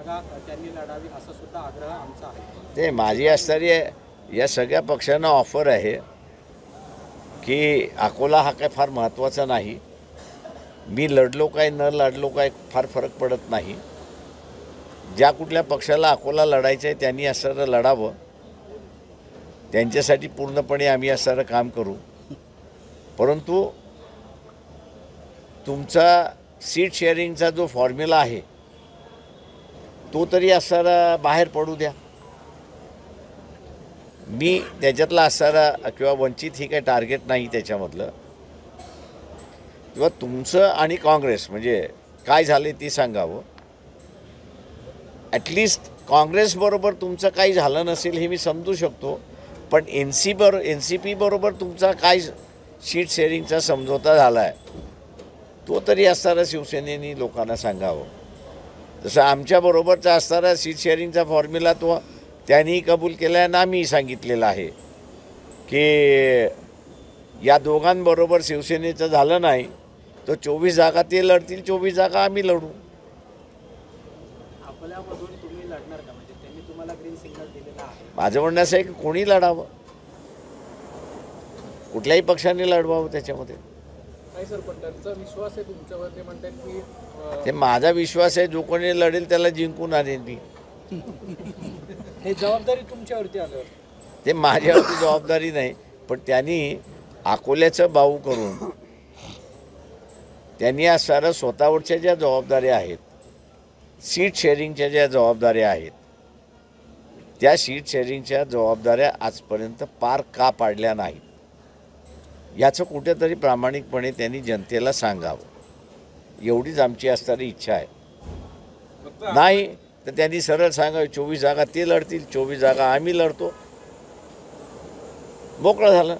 जागा त्यांनी लढावी असा सुद्धा आग्रह आमचा आहे. ते माझी असणारी या सगळ्या पक्षांना ऑफर आहे की अकोला हा काय फार महत्त्वाचा नाही, मी लढलो काय न लढलो काय फार फरक पडत नाही. ज्या कुठल्या पक्षाला अकोला लढायचं आहे त्यांनी असणारं लढावं, त्यांच्यासाठी पूर्णपणे आम्ही असणारं काम करू. परंतु तुमचा सीट शेअरिंगचा जो फॉर्म्युला आहे तो तरी असणारा बाहेर पडू द्या. मी त्याच्यातला असणारा किंवा वंचित ही काही टार्गेट नाही त्याच्यामधलं, किंवा तुमचं आणि काँग्रेस म्हणजे काय झाले ते सांगावं. ॲटलिस्ट काँग्रेसबरोबर तुमचं काही झालं नसेल हे मी समजू शकतो, पण एन सी पी बरोबर तुमचा काय सीट शेअरिंगचा समझोता झाला आहे तो तरी असणारा शिवसेनेनी लोकांना सांगावं. जसं आमच्याबरोबरचा असणारा सीट शेअरिंगचा फॉर्म्युला तो त्यांनी कबूल केला आहे आणि आम्ही सांगितलेलं आहे की या दोघांबरोबर शिवसेनेचं झालं नाही तर 24 जागा ते लढतील, 24 जागा आम्ही लढू. अकोल्यामधून तुम्ही लढणार का? म्हणजे त्यांनी तुम्हाला ग्रीन सिग्नल दिलेला आहे. माझं म्हणणं असं आहे की कोणी लढावं, कुठल्याही पक्षाने लढवावं त्याच्यामध्ये. नाही सर, पण त्यांचा विश्वास आहे तुमच्यावर. ते म्हणतात की ते माझा विश्वास आहे, जो कोणी लढेल त्याला जिंकून आणेल मी. हे जबाबदारी तुमच्यावरती आल्यावर ते माझ्यावरती जबाबदारी नाही, पण त्यांनी अकोल्याचं बाऊ करून त्यांनी आज सारं स्वतःवरच्या ज्या जबाबदाऱ्या आहेत, सीट शेअरिंगच्या ज्या जबाबदाऱ्या आहेत, त्या सीट शेअरिंगच्या जबाबदाऱ्या आजपर्यंत पार का पाडल्या नाहीत याचं कुठेतरी प्रामाणिकपणे त्यांनी जनतेला सांगावं, एवढीच आमची असणारी इच्छा आहे. नाही तर त्यांनी सरळ सांगावं 24 जागा ते लढतील, 24 जागा आम्ही लढतो, मोकळं झालं.